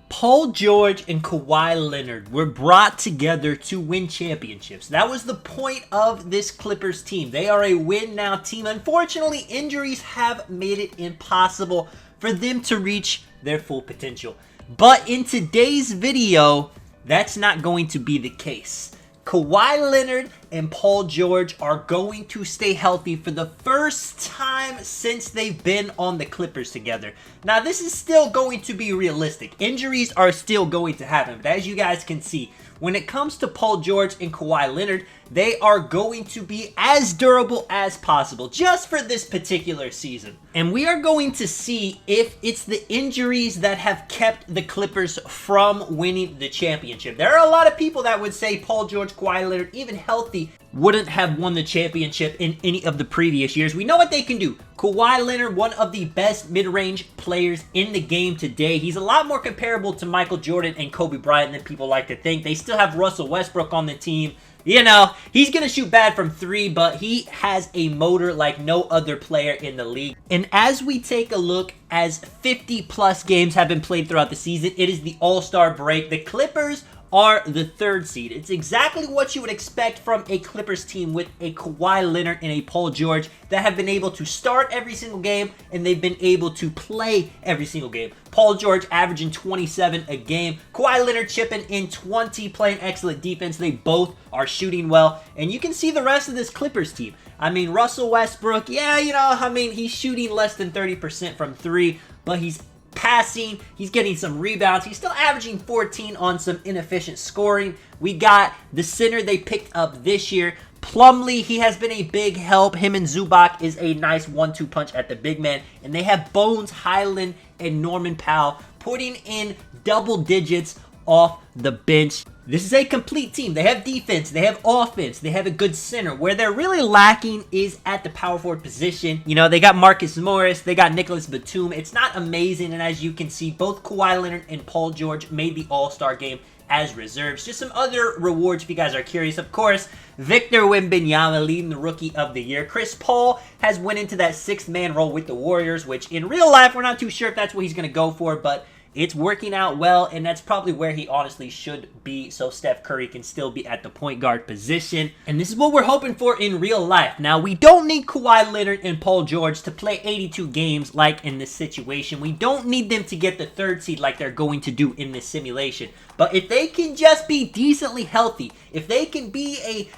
Paul George and Kawhi Leonard were brought together to win championships. That was the point of this Clippers team. They are a win-now team. Unfortunately, injuries have made it impossible for them to reach their full potential. But in today's video, that's not going to be the case. Kawhi Leonard and Paul George are going to stay healthy for the first time since they've been on the Clippers together. Now, this is still going to be realistic. Injuries are still going to happen, but as you guys can see, when it comes to Paul George and Kawhi Leonard, they are going to be as durable as possible just for this particular season. And we are going to see if it's the injuries that have kept the Clippers from winning the championship. There are a lot of people that would say Paul George, Kawhi Leonard, even healthy, wouldn't have won the championship in any of the previous years. We know what they can do. Kawhi Leonard, one of the best mid-range players in the game today. He's a lot more comparable to Michael Jordan and Kobe Bryant than people like to think. They still have Russell Westbrook on the team. You know, he's going to shoot bad from three, but he has a motor like no other player in the league. And as we take a look, as 50-plus games have been played throughout the season, it is the All-Star break. The Clippers are the third seed. It's exactly what you would expect from a Clippers team with a Kawhi Leonard and a Paul George that have been able to start every single game and they've been able to play every single game. Paul George averaging 27 a game. Kawhi Leonard chipping in 20, playing excellent defense. They both are shooting well. And you can see the rest of this Clippers team. I mean, Russell Westbrook, he's shooting less than 30% from three, but he's passing, he's getting some rebounds, he's still averaging 14 on some inefficient scoring. We got the center they picked up this year, Plumlee. He has been a big help. Him and Zubac is a nice 1-2 punch at the big man. And they have Bones Highland and Norman Powell putting in double digits off the bench. This is a complete team. They have defense, they have offense, they have a good center. Where they're really lacking is at the power forward position. You know, they got Marcus Morris, they got Nicholas Batum. It's not amazing, and as you can see, both Kawhi Leonard and Paul George made the All-Star game as reserves. Just some other rewards if you guys are curious. Of course, Victor Wembanyama leading the Rookie of the Year. Chris Paul has went into that sixth-man role with the Warriors, which in real life, we're not too sure if that's what he's going to go for, but it's working out well, and that's probably where he honestly should be, so Steph Curry can still be at the point guard position. And this is what we're hoping for in real life. Now, we don't need Kawhi Leonard and Paul George to play 82 games like in this situation. We don't need them to get the third seed like they're going to do in this simulation. But if they can just be decently healthy, if they can be a,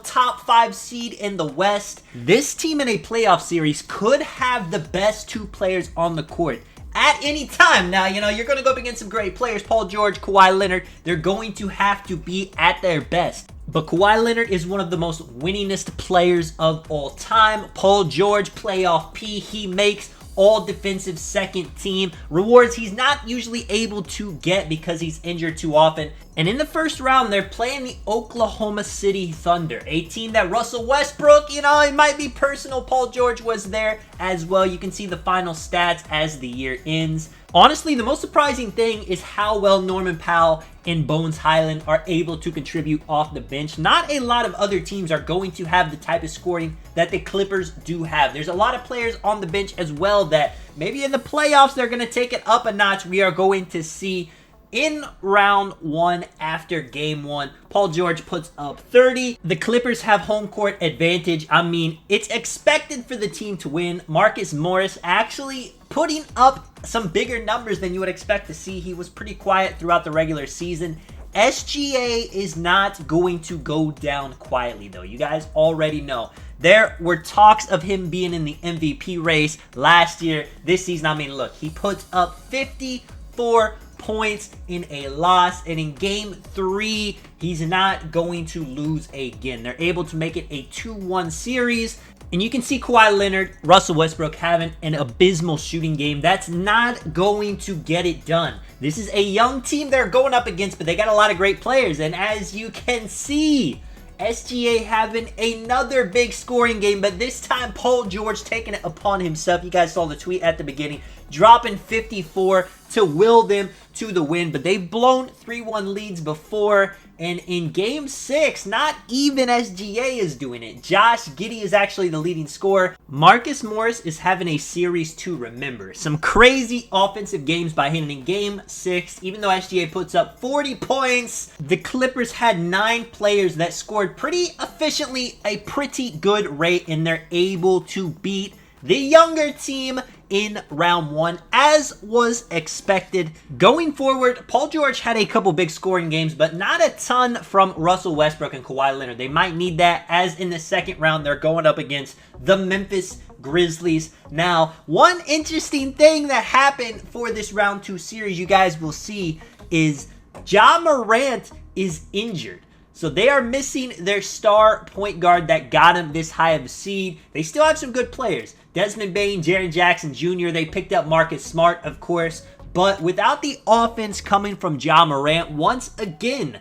top 5 seed in the West, this team in a playoff series could have the best two players on the court at any time. Now, you're going to go up against some great players. Paul George, Kawhi Leonard, they're going to have to be at their best. But Kawhi Leonard is one of the most winningest players of all time. Paul George, playoff P, he makes all defensive second team rewards he's not usually able to get because he's injured too often. And in the first round, they're playing the Oklahoma City Thunder, a team that Russell Westbrook, it might be personal. Paul George was there as well. You can see the final stats as the year ends. Honestly, the most surprising thing is how well Norman Powell and Bones Highland are able to contribute off the bench. Not a lot of other teams are going to have the type of scoring that the Clippers do have. There's a lot of players on the bench as well that maybe in the playoffs they're going to take it up a notch. We are going to see in round one after game one. Paul George puts up 30. The Clippers have home court advantage. I mean, it's expected for the team to win. Marcus Morris actually putting up some bigger numbers than you would expect to see. He was pretty quiet throughout the regular season. SGA is not going to go down quietly, though. You guys already know. There were talks of him being in the MVP race last year. This season, I mean, look, he puts up 54 points in a loss, and in game 3 he's not going to lose again. They're able to make it a 2-1 series, and you can see Kawhi Leonard, Russell Westbrook having an abysmal shooting game. That's not going to get it done. This is a young team they're going up against, but they got a lot of great players, and as you can see, SGA having another big scoring game, but this time Paul George taking it upon himself. You guys saw the tweet at the beginning. dropping 54 to will them to the win. But they've blown 3-1 leads before. And in Game 6, not even SGA is doing it. Josh Giddey is actually the leading scorer. Marcus Morris is having a series to remember. Some crazy offensive games by him in Game 6. Even though SGA puts up 40 points, the Clippers had 9 players that scored pretty efficiently, a pretty good rate, and they're able to beat the younger team in round 1, as was expected. Going forward, Paul George had a couple big scoring games, but not a ton from Russell Westbrook and Kawhi Leonard. They might need that, as in the second round, they're going up against the Memphis Grizzlies. Now, one interesting thing that happened for this round 2 series, you guys will see, is Ja Morant is injured. So they are missing their star point guard that got him this high of a seed. They still have some good players. Desmond Bane, Jaren Jackson Jr. They picked up Marcus Smart, of course. But without the offense coming from Ja Morant, once again,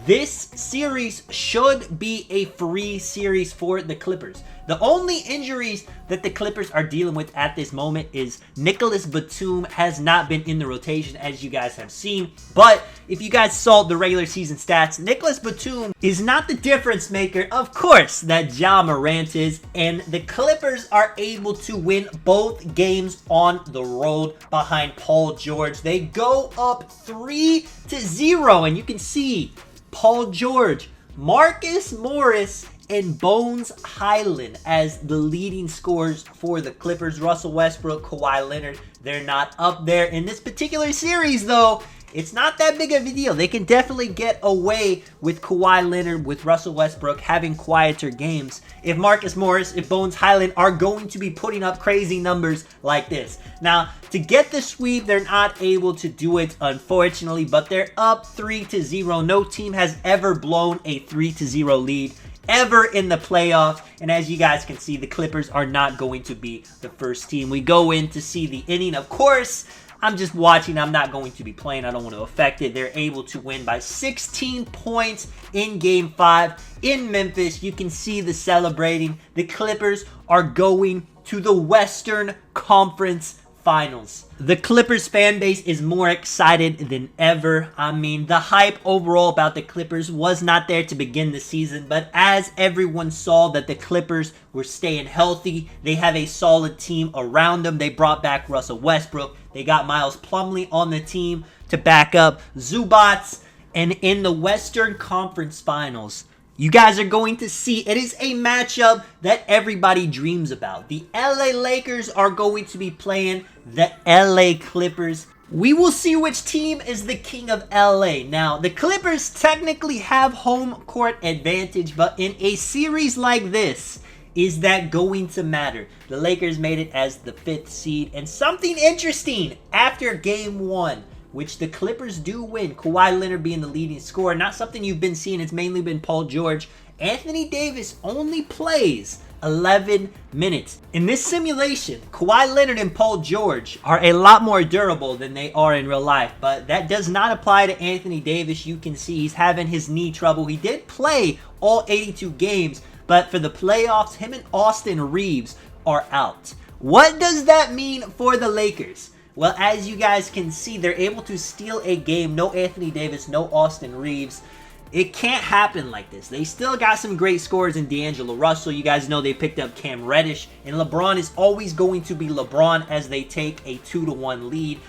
this series should be a free series for the Clippers. The only injuries that the Clippers are dealing with at this moment is Nicholas Batum has not been in the rotation, as you guys have seen. But if you guys saw the regular season stats, Nicholas Batum is not the difference maker, of course, that Ja Morant is. And the Clippers are able to win both games on the road behind Paul George. They go up 3-0, and you can see Paul George, Marcus Morris, and Bones Highland as the leading scorers for the Clippers. Russell Westbrook, Kawhi Leonard, they're not up there. In this particular series, though, it's not that big of a deal. They can definitely get away with Kawhi Leonard, with Russell Westbrook having quieter games, if Marcus Morris, if Bones Highland are going to be putting up crazy numbers like this. Now, to get the sweep, they're not able to do it, unfortunately, but they're up 3-0. No team has ever blown a 3-0 lead ever in the playoffs. And as you guys can see, the Clippers are not going to be the first team. We go in to see the inning. Of course, I'm just watching. I'm not going to be playing. I don't want to affect it. They're able to win by 16 points in Game 5 in Memphis. You can see the celebrating. The Clippers are going to the Western Conference Finals. The Clippers fan base is more excited than ever. I mean, the hype overall about the Clippers was not there to begin the season, but as everyone saw that the Clippers were staying healthy, they have a solid team around them. They brought back Russell Westbrook. They got Miles Plumlee on the team to back up Zubats. And in the Western Conference Finals, you guys are going to see it is a matchup that everybody dreams about. The LA Lakers are going to be playing the LA Clippers. We will see which team is the king of LA. Now, the Clippers technically have home court advantage, but in a series like this, is that going to matter? The Lakers made it as the 5th seed. And something interesting after Game 1, which the Clippers do win, Kawhi Leonard being the leading scorer. Not something you've been seeing. It's mainly been Paul George. Anthony Davis only plays 11 minutes. In this simulation, Kawhi Leonard and Paul George are a lot more durable than they are in real life. But that does not apply to Anthony Davis. You can see he's having his knee trouble. He did play all 82 games, but for the playoffs, him and Austin Reeves are out. What does that mean for the Lakers? Well, as you guys can see, they're able to steal a game. No Anthony Davis, no Austin Reeves. It can't happen like this. They still got some great scorers in D'Angelo Russell. You guys know they picked up Cam Reddish. And LeBron is always going to be LeBron as they take a 2-1 lead.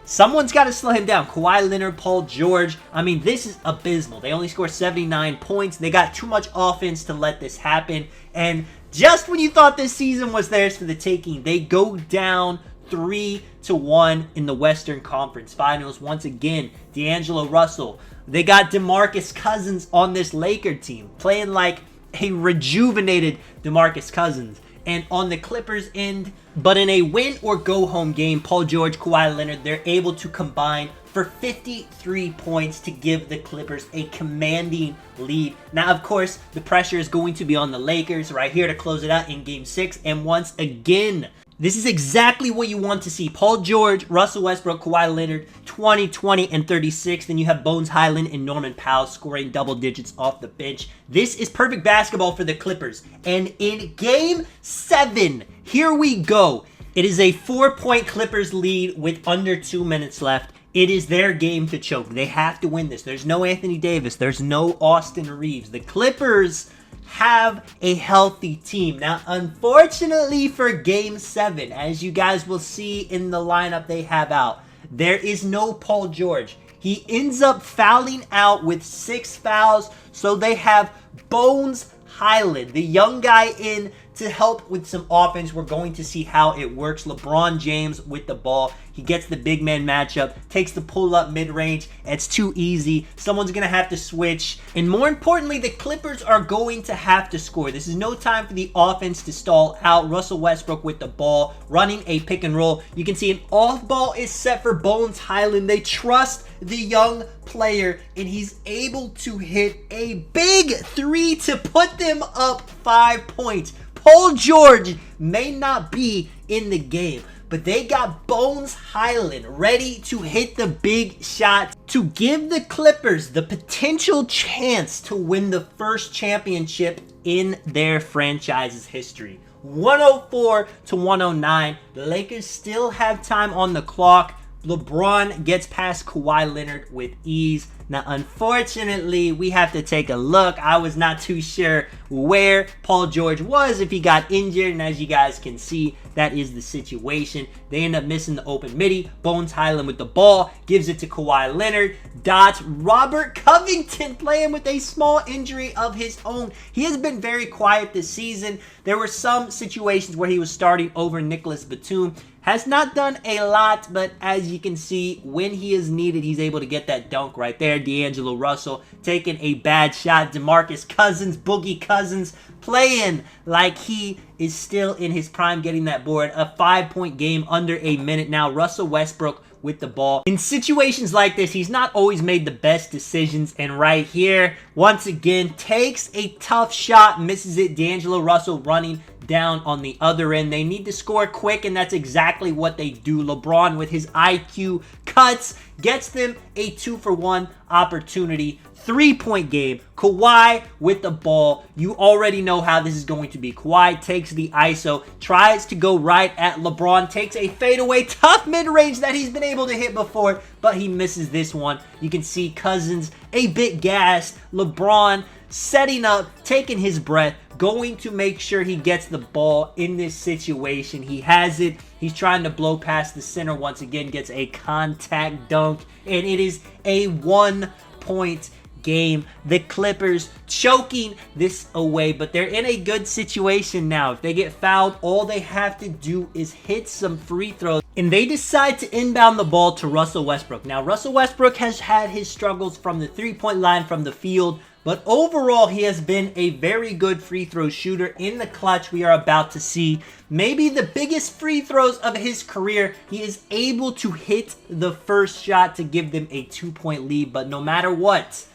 Someone's got to slow him down. Kawhi Leonard, Paul George. I mean, this is abysmal. They only scored 79 points. They got too much offense to let this happen. And just when you thought this season was theirs for the taking, they go down 3-1 in the Western Conference Finals. Once again, D'Angelo Russell. They got DeMarcus Cousins on this Laker team, playing like a rejuvenated DeMarcus Cousins. And on the Clippers end, but in a win or go home game, Paul George, Kawhi Leonard, they're able to combine for 53 points to give the Clippers a commanding lead. Now, of course, the pressure is going to be on the Lakers right here to close it out in Game 6. And once again, this is exactly what you want to see. Paul George, Russell Westbrook, Kawhi Leonard, 20, 20, and 36. Then you have Bones Highland and Norman Powell scoring double digits off the bench. This is perfect basketball for the Clippers. And in Game 7, here we go. It is a 4-point Clippers lead with under 2 minutes left. It is their game to choke. They have to win this. There's no Anthony Davis. There's no Austin Reeves. The Clippers have a healthy team. Now, unfortunately for Game 7, as you guys will see in the lineup they have out, there is no Paul George. He ends up fouling out with 6 fouls, so they have Bones Highland, the young guy, in to help with some offense. We're going to see how it works. LeBron James with the ball. He gets the big man matchup, takes the pull-up mid-range. It's too easy. Someone's going to have to switch. And more importantly, the Clippers are going to have to score. This is no time for the offense to stall out. Russell Westbrook with the ball, running a pick and roll. You can see an off ball is set for Bones Highland. They trust the young player, and he's able to hit a big 3 to put them up 5 points. Paul George may not be in the game, but they got Bones Highland ready to hit the big shot to give the Clippers the potential chance to win the first championship in their franchise's history. 104 to 109. The Lakers still have time on the clock. LeBron gets past Kawhi Leonard with ease. Now, unfortunately, we have to take a look. I was not too sure where Paul George was, if he got injured, and as you guys can see, that is the situation. They end up missing the open midi. Bones Highland with the ball, gives it to Kawhi Leonard. Dots Robert Covington playing with a small injury of his own. He has been very quiet this season. There were some situations where he was starting over Nicholas Batum. Has not done a lot, but as you can see, when he is needed, he's able to get that dunk right there. D'Angelo Russell taking a bad shot. DeMarcus Cousins, Boogie Cousins, playing like he is still in his prime, getting that board. A 5-point game under a minute now. Russell Westbrook with the ball. In situations like this, he's not always made the best decisions, and right here, once again, takes a tough shot, misses it. D'Angelo Russell running down on the other end. They need to score quick, and that's exactly what they do. LeBron with his IQ cuts, gets them a 2-for-1 opportunity. 3-point game. Kawhi with the ball. You already know how this is going to be. Kawhi takes the ISO, tries to go right at LeBron, takes a fadeaway, tough mid-range that he's been able to hit before, but he misses this one. You can see Cousins a bit gassed. LeBron setting up, taking his breath, going to make sure he gets the ball in this situation. He has it. He's trying to blow past the center once again, gets a contact dunk, and it is a 1-point game. The Clippers choking this away, but they're in a good situation now. If they get fouled, all they have to do is hit some free throws, and they decide to inbound the ball to Russell Westbrook. Now, Russell Westbrook has had his struggles from the 3-point line, from the field, but overall, he has been a very good free throw shooter. In the clutch, we are about to see maybe the biggest free throws of his career. He is able to hit the first shot to give them a 2-point lead, but no matter what,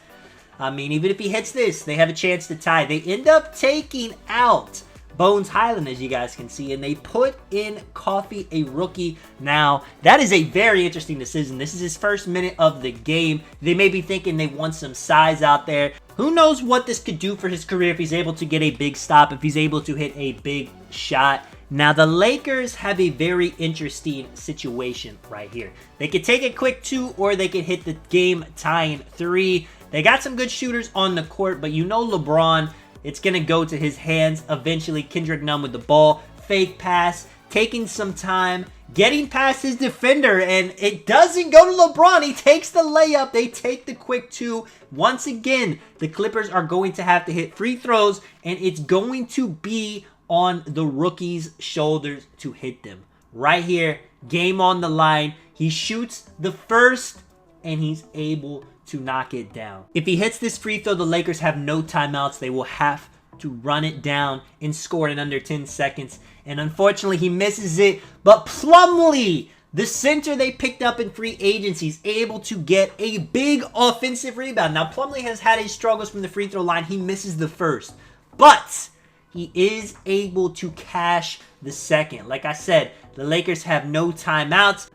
I mean, even if he hits this, they have a chance to tie. They end up taking out Bones Highland, as you guys can see, and they put in KAWHI, a rookie. Now, that is a very interesting decision. This is his first minute of the game. They may be thinking they want some size out there. Who knows what this could do for his career if he's able to get a big stop, if he's able to hit a big shot. Now, the Lakers have a very interesting situation right here. They could take a quick 2, or they could hit the game-tying 3. They got some good shooters on the court, but you know LeBron, it's going to go to his hands eventually. Kendrick Nunn with the ball. Fake pass. Taking some time. Getting past his defender. And it doesn't go to LeBron. He takes the layup. They take the quick 2. Once again, the Clippers are going to have to hit free throws. And it's going to be on the rookie's shoulders to hit them. Right here. Game on the line. He shoots the first. And he's able to knock it down. If he hits this free throw, the Lakers have no timeouts. They will have to run it down and score it in under 10 seconds. And unfortunately, he misses it. But Plumlee, the center they picked up in free agency, is able to get a big offensive rebound. Now, Plumlee has had his struggles from the free throw line. He misses the first. But he is able to cash the second. Like I said, the Lakers have no timeouts.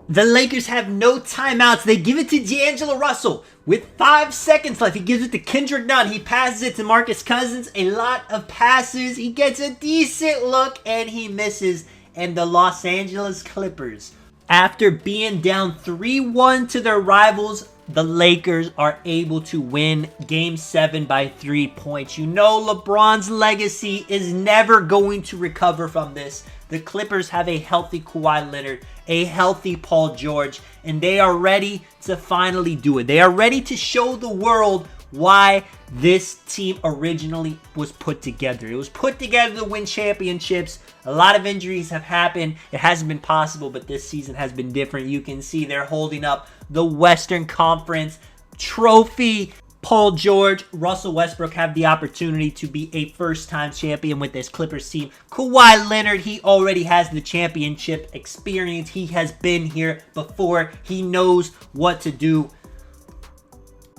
They give it to D'Angelo Russell with 5 seconds left. He gives it to Kendrick Nunn. He passes it to Marcus Cousins. A lot of passes. He gets a decent look, and he misses and the Los Angeles Clippers. After being down 3-1 to their rivals, the Lakers are able to win Game 7 by 3 points. You know LeBron's legacy is never going to recover from this. The Clippers have a healthy Kawhi Leonard, a healthy Paul George, and they are ready to finally do it. They are ready to show the world why this team originally was put together. It was put together to win championships. A lot of injuries have happened. It hasn't been possible, but this season has been different. You can see they're holding up the Western Conference trophy. Paul George, Russell Westbrook have the opportunity to be a first-time champion with this Clippers team. Kawhi Leonard, he already has the championship experience. He has been here before. He knows what to do.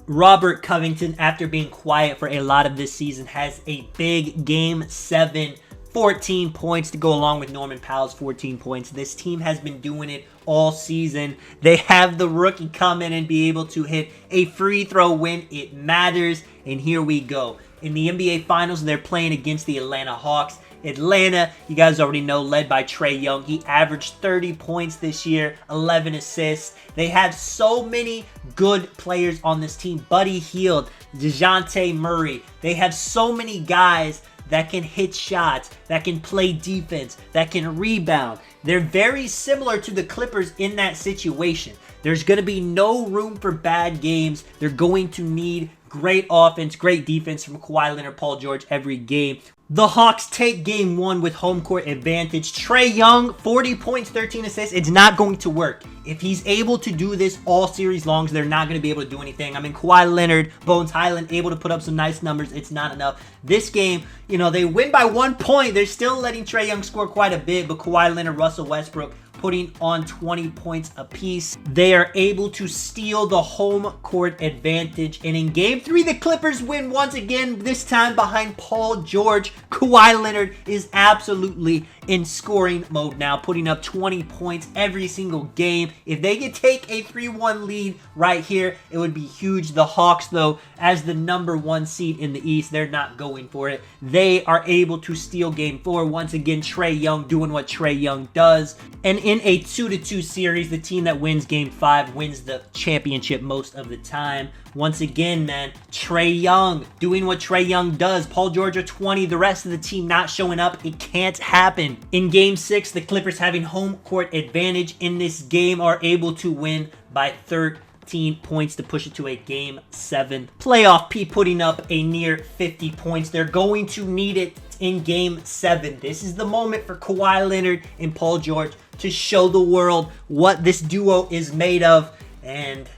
Robert Covington, after being quiet for a lot of this season, has a big Game 7, 14 points to go along with Norman Powell's 14 points. This team has been doing it all season. They have the rookie come in and be able to hit a free throw when it matters. And here we go. In the NBA Finals, they're playing against the Atlanta Hawks. Atlanta, you guys already know, led by Trae Young. He averaged 30 points this year, 11 assists. They have so many good players on this team. Buddy Hield, DeJounte Murray. They have so many guys that can hit shots, that can play defense, that can rebound. They're very similar to the Clippers in that situation. There's going to be no room for bad games. They're going to need great offense, great defense from Kawhi Leonard, Paul George every game. The Hawks take Game 1 with home court advantage. Trae Young, 40 points, 13 assists. It's not going to work. If he's able to do this all series long, they're not going to be able to do anything. I mean, Kawhi Leonard, Bones Highland, able to put up some nice numbers. It's not enough. This game, you know, they win by 1 point. They're still letting Trae Young score quite a bit, but Kawhi Leonard, Russell Westbrook, putting on 20 points apiece. They are able to steal the home court advantage. And in Game 3, the Clippers win once again, this time behind Paul George. Kawhi Leonard is absolutely in scoring mode now, putting up 20 points every single game. If they could take a 3-1 lead right here, it would be huge. The Hawks, though, as the #1 seed in the East, they're not going for it. They are able to steal Game 4. Once again, Trae Young doing what Trae Young does. And in a 2-2 series, the team that wins Game 5 wins the championship most of the time. Once again, man, Trae Young doing what Trae Young does. Paul George at 20, the rest of the team not showing up. It can't happen. In Game 6, the Clippers, having home court advantage in this game, are able to win by 13 points to push it to a Game 7 playoff. P putting up a near 50 points. They're going to need it in Game 7. This is the moment for Kawhi Leonard and Paul George to show the world what this duo is made of. And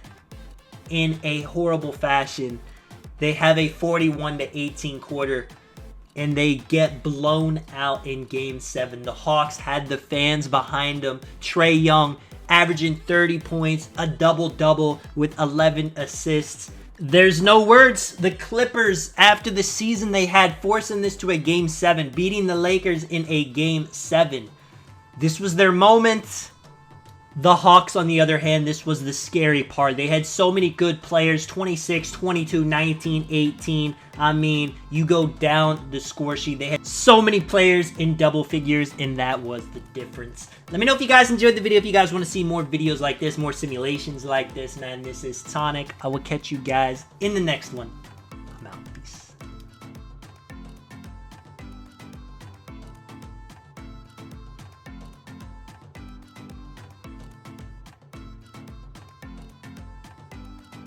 in a horrible fashion, they have a 41-18 quarter, and they get blown out in Game 7. The Hawks had the fans behind them. Trae Young averaging 30 points, a double-double with 11 assists. There's no words. The Clippers, after the season they had, forcing this to a Game 7, beating the Lakers in a Game 7. This was their moment. The Hawks, on the other hand, this was the scary part. They had so many good players, 26, 22, 19, 18. I mean, you go down the score sheet. They had so many players in double figures, and that was the difference. Let me know if you guys enjoyed the video. If you guys want to see more videos like this, more simulations like this, man, this is Tonic. I will catch you guys in the next one.